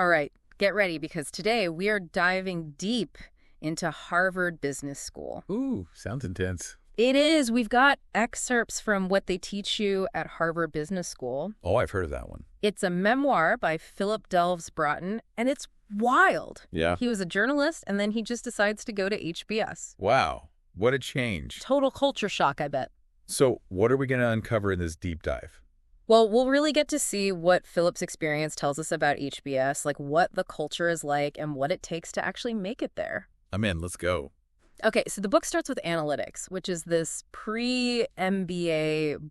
All right, get ready because today we are diving deep into Harvard Business School. Ooh, sounds intense. It is. We've got excerpts from what they teach you at Harvard Business School. Oh, I've heard of that one. It's a memoir by Philip Delves Broughton, and it's wild. Yeah. He was a journalist, and then he just decides to go to HBS. Wow, what a change. Total culture shock, I bet. So what are we going to uncover in this deep dive? Well, we'll really get to see what Philip's experience tells us about HBS, like what the culture is like and what it takes to actually make it there. I'm in. Let's go. Okay, so the book starts with analytics, which is this pre-MBA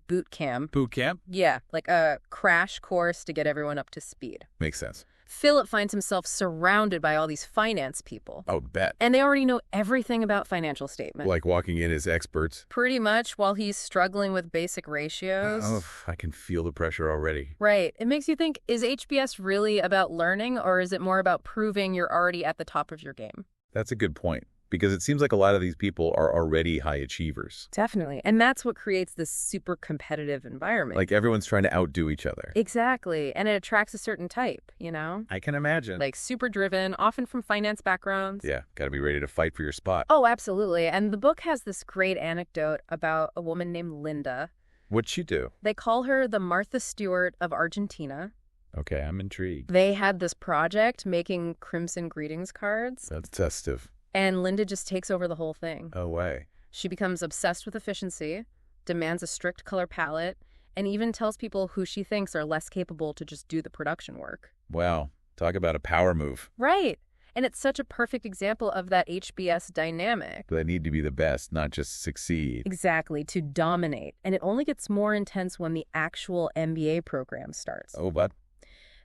boot camp. Boot camp? Yeah, like a crash course to get everyone up to speed. Makes sense. Philip finds himself surrounded by all these finance people. Oh, bet. And they already know everything about financial statements. Like walking in as experts. Pretty much while he's struggling with basic ratios. Oh, I can feel the pressure already. Right. It makes you think, is HBS really about learning or is it more about proving you're already at the top of your game? That's a good point. Because it seems like a lot of these people are already high achievers. Definitely. And that's what creates this super competitive environment. Like everyone's trying to outdo each other. Exactly. And it attracts a certain type, you know? I can imagine. Like super driven, often from finance backgrounds. Yeah, got to be ready to fight for your spot. Oh, absolutely. And the book has this great anecdote about a woman named Linda. What'd she do? They call her the Martha Stewart of Argentina. Okay, I'm intrigued. They had this project making crimson greetings cards. That's festive. And Linda just takes over the whole thing. Oh, way. She becomes obsessed with efficiency, demands a strict color palette, and even tells people who she thinks are less capable to just do the production work. Wow. Talk about a power move. Right. And it's such a perfect example of that HBS dynamic. They need to be the best, not just succeed. Exactly, to dominate. And it only gets more intense when the actual MBA program starts. Oh, but?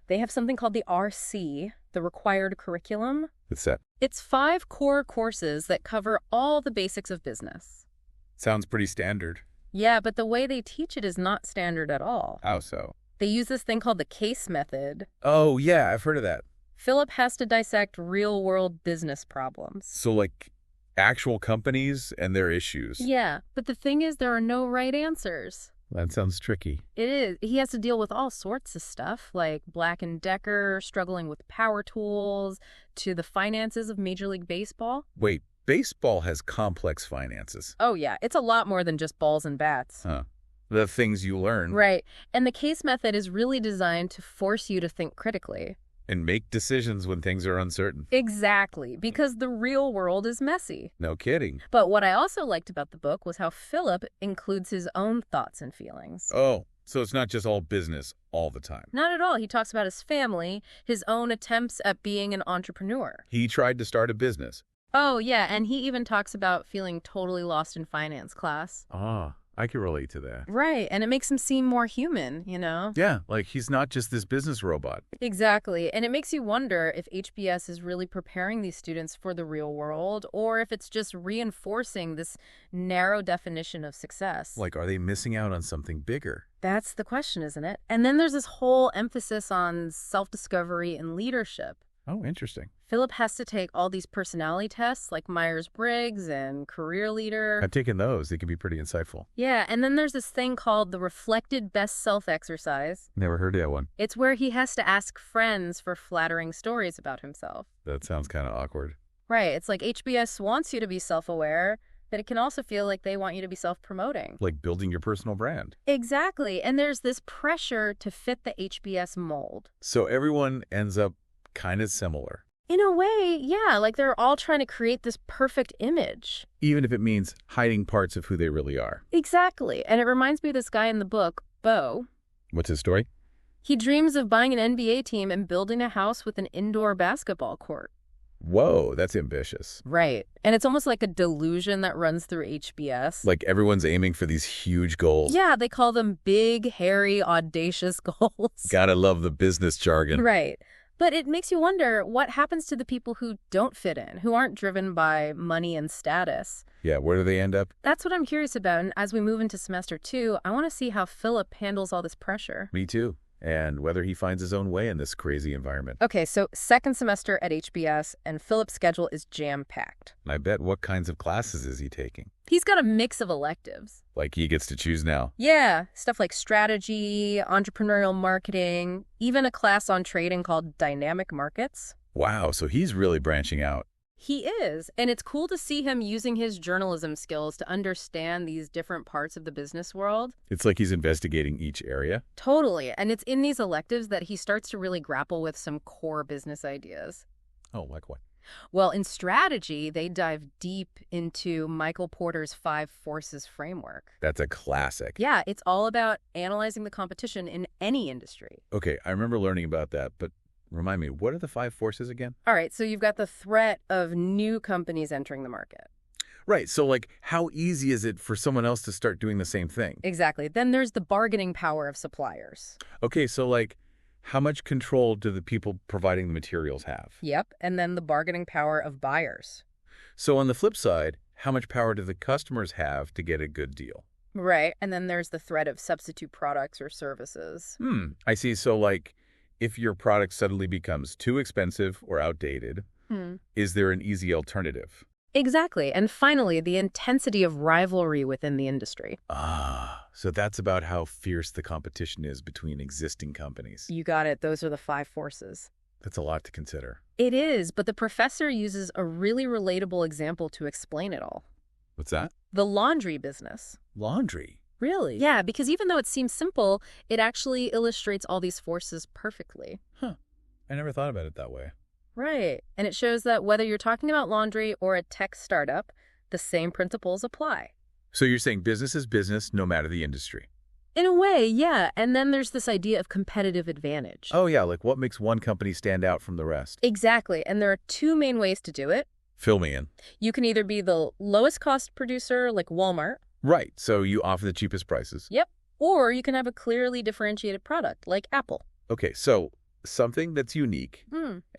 They have something called the RC, the required curriculum. What's that? It's 5 core courses that cover all the basics of business. Sounds pretty standard. Yeah, but the way they teach it is not standard at all. How so? They use this thing called the case method. Oh, yeah, I've heard of that. Philip has to dissect real-world business problems. So, like, actual companies and their issues. Yeah, but the thing is there are no right answers. That sounds tricky. It is. He has to deal with all sorts of stuff, like Black & Decker struggling with power tools, to the finances of Major League Baseball. Wait, baseball has complex finances. Oh, yeah. It's a lot more than just balls and bats. Huh. The things you learn. Right. And the case method is really designed to force you to think critically. And make decisions when things are uncertain. Exactly, because the real world is messy. No kidding. But what I also liked about the book was how Philip includes his own thoughts and feelings. Oh, so it's not just all business all the time. Not at all. He talks about his family, his own attempts at being an entrepreneur. He tried to start a business. Oh, yeah, and he even talks about feeling totally lost in finance class. Ah, I can relate to that. Right, and it makes him seem more human, you know? Yeah, like he's not just this business robot. Exactly, and it makes you wonder if HBS is really preparing these students for the real world or if it's just reinforcing this narrow definition of success. Like, are they missing out on something bigger? That's the question, isn't it? And then there's this whole emphasis on self-discovery and leadership. Oh, interesting. Philip has to take all these personality tests like Myers-Briggs and Career Leader. I've taken those. They can be pretty insightful. Yeah, and then there's this thing called the Reflected Best Self exercise. Never heard of that one. It's where he has to ask friends for flattering stories about himself. That sounds kind of awkward. Right, it's like HBS wants you to be self-aware, but it can also feel like they want you to be self-promoting. Like building your personal brand. Exactly, and there's this pressure to fit the HBS mold. So everyone ends up kind of similar. In a way, yeah, like they're all trying to create this perfect image. Even if it means hiding parts of who they really are. Exactly, and it reminds me of this guy in the book, Bo. What's his story? He dreams of buying an NBA team and building a house with an indoor basketball court. Whoa, that's ambitious. Right, and it's almost like a delusion that runs through HBS. Like everyone's aiming for these huge goals. Yeah, they call them big, hairy, audacious goals. Gotta love the business jargon. Right. But it makes you wonder what happens to the people who don't fit in, who aren't driven by money and status. Yeah, where do they end up? That's what I'm curious about. And as we move into semester 2, I want to see how Philip handles all this pressure. Me too. and whether he finds his own way in this crazy environment. Okay, so second semester at HBS, and Philip's schedule is jam-packed. And I bet what kinds of classes is he taking? He's got a mix of electives. Like he gets to choose now. Yeah, stuff like strategy, entrepreneurial marketing, even a class on trading called dynamic markets. Wow, so he's really branching out. He is, and it's cool to see him using his journalism skills to understand these different parts of the business world. It's like he's investigating each area. Totally, and it's in these electives that he starts to really grapple with some core business ideas. Oh, like what? Well, in strategy, they dive deep into Michael Porter's 5 Forces framework. That's a classic. Yeah, it's all about analyzing the competition in any industry. Okay, I remember learning about that, but remind me, what are the 5 forces again? All right, so you've got the threat of new companies entering the market. Right, so like how easy is it for someone else to start doing the same thing? Exactly. Then there's the bargaining power of suppliers. Okay, so like how much control do the people providing the materials have? Yep, and then the bargaining power of buyers. So on the flip side, how much power do the customers have to get a good deal? Right, and then there's the threat of substitute products or services. I see. So like if your product suddenly becomes too expensive or outdated, is there an easy alternative? Exactly, and finally, the intensity of rivalry within the industry. Ah, so that's about how fierce the competition is between existing companies. You got it, those are the 5 forces. That's a lot to consider. It is, but the professor uses a really relatable example to explain it all. What's that? The laundry business. Laundry. Really? Yeah, because even though it seems simple, it actually illustrates all these forces perfectly. Huh. I never thought about it that way. Right. And it shows that whether you're talking about laundry or a tech startup, the same principles apply. So you're saying business is business no matter the industry? In a way, yeah. And then there's this idea of competitive advantage. Oh, yeah, like what makes one company stand out from the rest? Exactly. And there are 2 main ways to do it. Fill me in. You can either be the lowest cost producer like Walmart. Right, so you offer the cheapest prices. Yep. Or you can have a clearly differentiated product like Apple. Okay, so something that's unique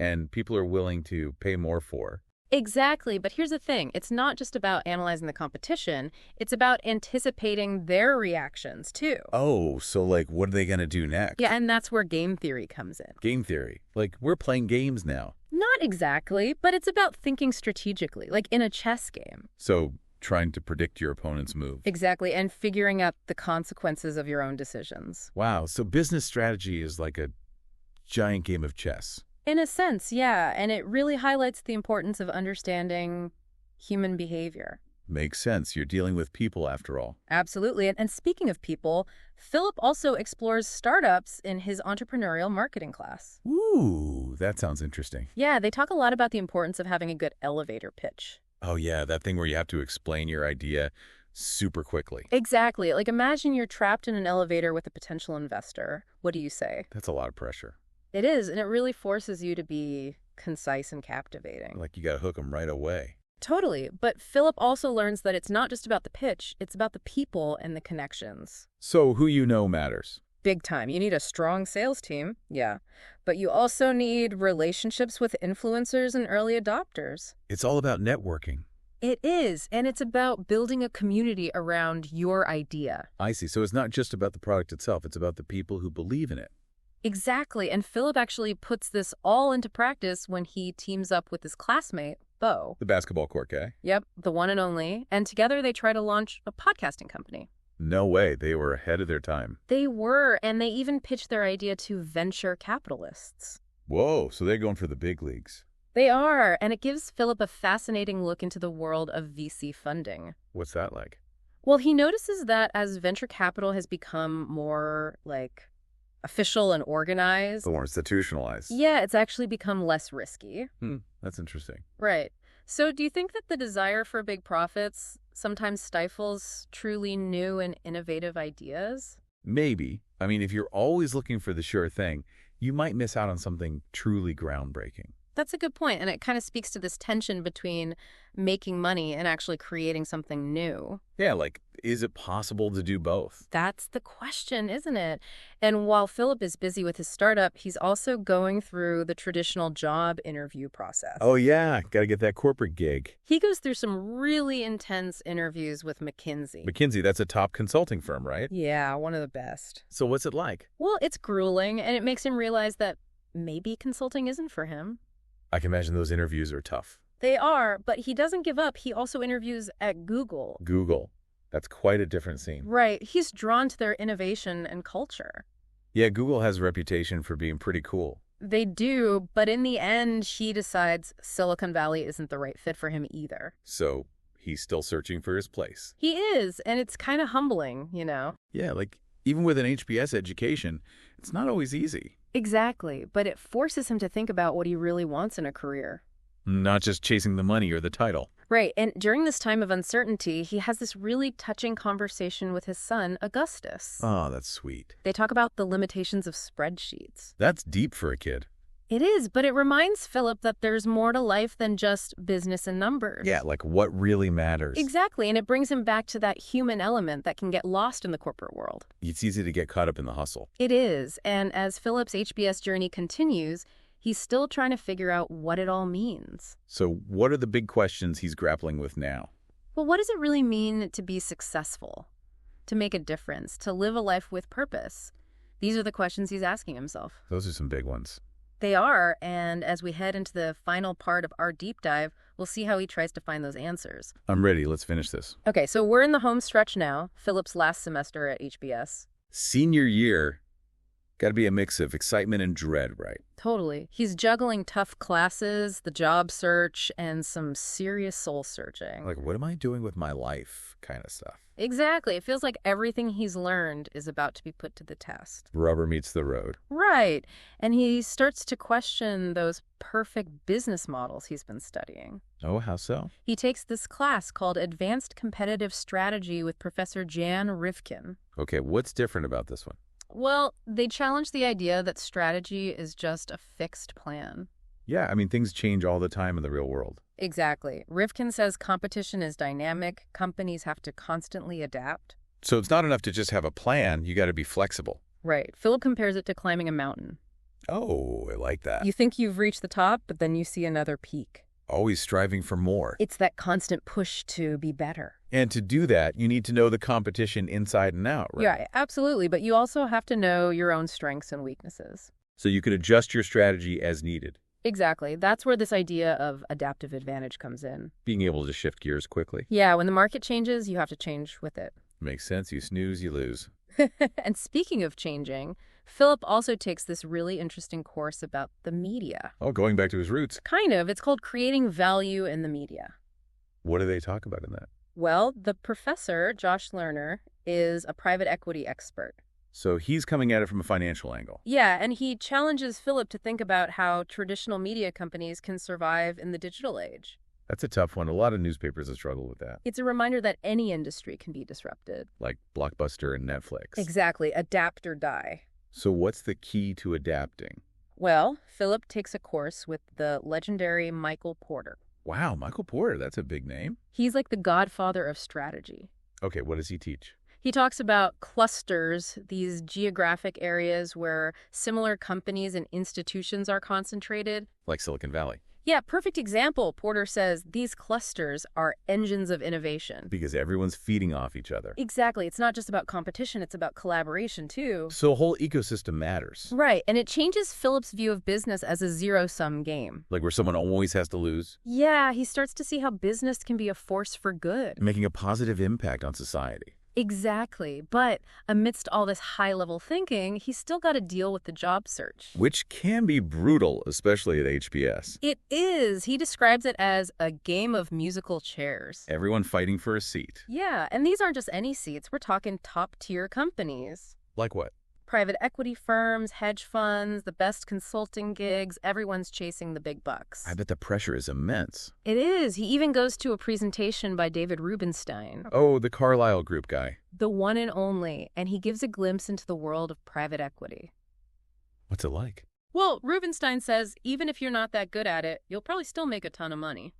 and people are willing to pay more for. Exactly, but here's the thing. It's not just about analyzing the competition. It's about anticipating their reactions, too. Oh, so like what are they going to do next? Yeah, and that's where game theory comes in. Game theory. Like we're playing games now. Not exactly, but it's about thinking strategically, like in a chess game. So trying to predict your opponent's move. Exactly, and figuring out the consequences of your own decisions. Wow, so business strategy is like a giant game of chess. In a sense, yeah, and it really highlights the importance of understanding human behavior. Makes sense. You're dealing with people after all. Absolutely. And speaking of people, Philip also explores startups in his entrepreneurial marketing class. Ooh, that sounds interesting. Yeah, they talk a lot about the importance of having a good elevator pitch. Oh, yeah, that thing where you have to explain your idea super quickly. Exactly. Like imagine you're trapped in an elevator with a potential investor. What do you say? That's a lot of pressure. It is, and it really forces you to be concise and captivating. Like you got to hook them right away. Totally. But Philip also learns that it's not just about the pitch, it's about the people and the connections. So who you know matters. Big time. You need a strong sales team, yeah. But you also need relationships with influencers and early adopters. It's all about networking. It is, and it's about building a community around your idea. I see. So it's not just about the product itself. It's about the people who believe in it. Exactly, and Philip actually puts this all into practice when he teams up with his classmate, Bo. The basketball court guy. Yep, the one and only. And together they try to launch a podcasting company. No way. They were ahead of their time. They were, and they even pitched their idea to venture capitalists. Whoa, so they're going for the big leagues. They are, and it gives Philip a fascinating look into the world of VC funding. What's that like? Well, he notices that as venture capital has become more, official and organized. More institutionalized. Yeah, it's actually become less risky. That's interesting. Right. So do you think that the desire for big profits sometimes stifles truly new and innovative ideas? Maybe. I mean, if you're always looking for the sure thing, you might miss out on something truly groundbreaking. That's a good point, and it kind of speaks to this tension between making money and actually creating something new. Yeah, like, is it possible to do both? That's the question, isn't it? And while Philip is busy with his startup, he's also going through the traditional job interview process. Oh, yeah, got to get that corporate gig. He goes through some really intense interviews with McKinsey. McKinsey, that's a top consulting firm, right? Yeah, one of the best. So what's it like? Well, it's grueling, and it makes him realize that maybe consulting isn't for him. I can imagine those interviews are tough. They are, but he doesn't give up. He also interviews at Google. Google. That's quite a different scene. Right. He's drawn to their innovation and culture. Yeah, Google has a reputation for being pretty cool. They do, but in the end, he decides Silicon Valley isn't the right fit for him either. So he's still searching for his place. He is, and it's kind of humbling, you know? Yeah, like, even with an HBS education, it's not always easy. Exactly, but it forces him to think about what he really wants in a career. Not just chasing the money or the title. Right, and during this time of uncertainty, he has this really touching conversation with his son, Augustus. Oh, that's sweet. They talk about the limitations of spreadsheets. That's deep for a kid. It is, but it reminds Philip that there's more to life than just business and numbers. Yeah, like what really matters. Exactly, and it brings him back to that human element that can get lost in the corporate world. It's easy to get caught up in the hustle. It is, and as Philip's HBS journey continues, he's still trying to figure out what it all means. So what are the big questions he's grappling with now? Well, what does it really mean to be successful? To make a difference? To live a life with purpose? These are the questions he's asking himself. Those are some big ones. They are, and as we head into the final part of our deep dive, we'll see how he tries to find those answers. I'm ready. Let's finish this. Okay, so we're in the home stretch now, Philip's last semester at HBS. Senior year. Got to be a mix of excitement and dread, right? Totally. He's juggling tough classes, the job search, and some serious soul searching. Like, what am I doing with my life kind of stuff. Exactly. It feels like everything he's learned is about to be put to the test. Rubber meets the road. Right. And he starts to question those perfect business models he's been studying. Oh, how so? He takes this class called Advanced Competitive Strategy with Professor Jan Rivkin. Okay, what's different about this one? Well, they challenge the idea that strategy is just a fixed plan. Yeah, I mean, things change all the time in the real world. Exactly. Rivkin says competition is dynamic. Companies have to constantly adapt. So it's not enough to just have a plan. You got to be flexible. Right. Philip compares it to climbing a mountain. Oh, I like that. You think you've reached the top, but then you see another peak. Always striving for more. It's that constant push to be better. And to do that, you need to know the competition inside and out, right? Yeah, absolutely. But you also have to know your own strengths and weaknesses. So you can adjust your strategy as needed. Exactly. That's where this idea of adaptive advantage comes in. Being able to shift gears quickly. Yeah, when the market changes, you have to change with it. Makes sense. You snooze, you lose. And speaking of changing, Philip also takes this really interesting course about the media. Oh, going back to his roots. Kind of. It's called Creating Value in the Media. What do they talk about in that? Well, the professor, Josh Lerner, is a private equity expert. So he's coming at it from a financial angle. Yeah, and he challenges Philip to think about how traditional media companies can survive in the digital age. That's a tough one. A lot of newspapers have struggled with that. It's a reminder that any industry can be disrupted. Like Blockbuster and Netflix. Exactly. Adapt or die. So what's the key to adapting? Well, Philip takes a course with the legendary Michael Porter. Wow, Michael Porter, that's a big name. He's like the godfather of strategy. Okay, what does he teach? He talks about clusters, these geographic areas where similar companies and institutions are concentrated. Like Silicon Valley. Yeah, perfect example. Porter says these clusters are engines of innovation. Because everyone's feeding off each other. Exactly. It's not just about competition, it's about collaboration too. So a whole ecosystem matters. Right, and it changes Philip's view of business as a zero-sum game. Like where someone always has to lose. Yeah, he starts to see how business can be a force for good. Making a positive impact on society. Exactly. But amidst all this high-level thinking, he's still got to deal with the job search. Which can be brutal, especially at HBS. It is. He describes it as a game of musical chairs. Everyone fighting for a seat. Yeah, and these aren't just any seats. We're talking top-tier companies. Like what? Private equity firms, hedge funds, the best consulting gigs, everyone's chasing the big bucks. I bet the pressure is immense. It is. He even goes to a presentation by David Rubenstein. Oh, the Carlyle Group guy. The one and only, and he gives a glimpse into the world of private equity. What's it like? Well, Rubenstein says even if you're not that good at it, you'll probably still make a ton of money.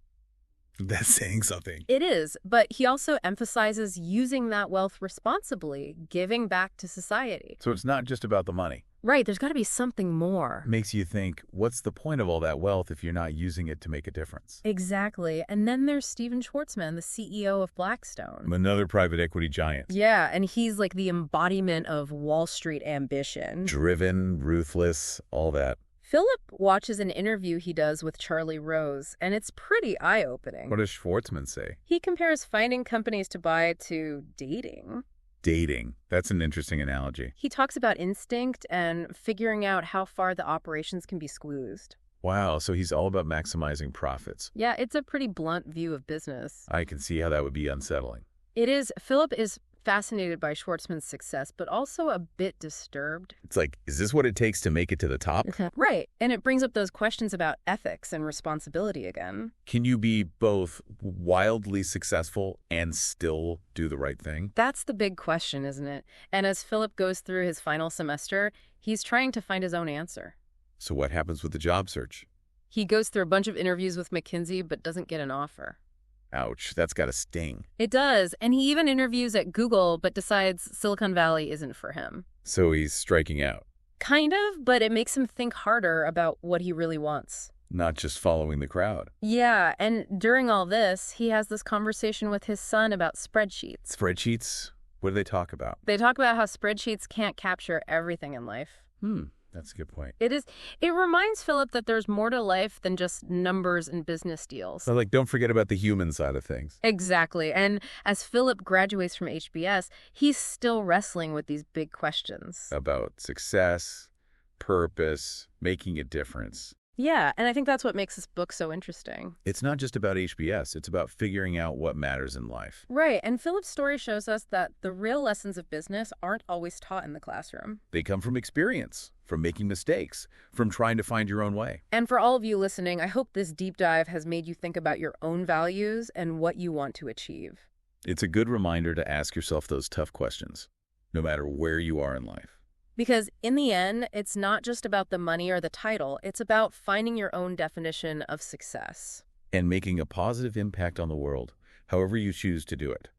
That's saying something. It is, but he also emphasizes using that wealth responsibly, giving back to society. So it's not just about the money. Right, there's got to be something more. Makes you think, what's the point of all that wealth if you're not using it to make a difference? Exactly. And then there's Stephen Schwarzman, the CEO of Blackstone. Another private equity giant. Yeah, and he's like the embodiment of Wall Street ambition. Driven, ruthless, all that. Philip watches an interview he does with Charlie Rose, and it's pretty eye-opening. What does Schwartzman say? He compares finding companies to buy to dating. Dating. That's an interesting analogy. He talks about instinct and figuring out how far the operations can be squeezed. Wow, so he's all about maximizing profits. Yeah, it's a pretty blunt view of business. I can see how that would be unsettling. It is. Philip is fascinated by Schwartzman's success, but also a bit disturbed. It's like, is this what it takes to make it to the top? Right. And it brings up those questions about ethics and responsibility again. Can you be both wildly successful and still do the right thing? That's the big question, isn't it? And as Philip goes through his final semester, he's trying to find his own answer. So what happens with the job search? He goes through a bunch of interviews with McKinsey, but doesn't get an offer. Ouch, that's got to sting. It does. And he even interviews at Google, but decides Silicon Valley isn't for him. So he's striking out. Kind of, but it makes him think harder about what he really wants. Not just following the crowd. Yeah, and during all this, he has this conversation with his son about spreadsheets. Spreadsheets? What do they talk about? They talk about how spreadsheets can't capture everything in life. That's a good point. It reminds Philip that there's more to life than just numbers and business deals. So, don't forget about the human side of things. Exactly. And as Philip graduates from HBS, he's still wrestling with these big questions. About success, purpose, making a difference. Yeah, and I think that's what makes this book so interesting. It's not just about HBS. It's about figuring out what matters in life. Right, and Philip's story shows us that the real lessons of business aren't always taught in the classroom. They come from experience, from making mistakes, from trying to find your own way. And for all of you listening, I hope this deep dive has made you think about your own values and what you want to achieve. It's a good reminder to ask yourself those tough questions, no matter where you are in life. Because in the end, it's not just about the money or the title. It's about finding your own definition of success. And making a positive impact on the world, however you choose to do it.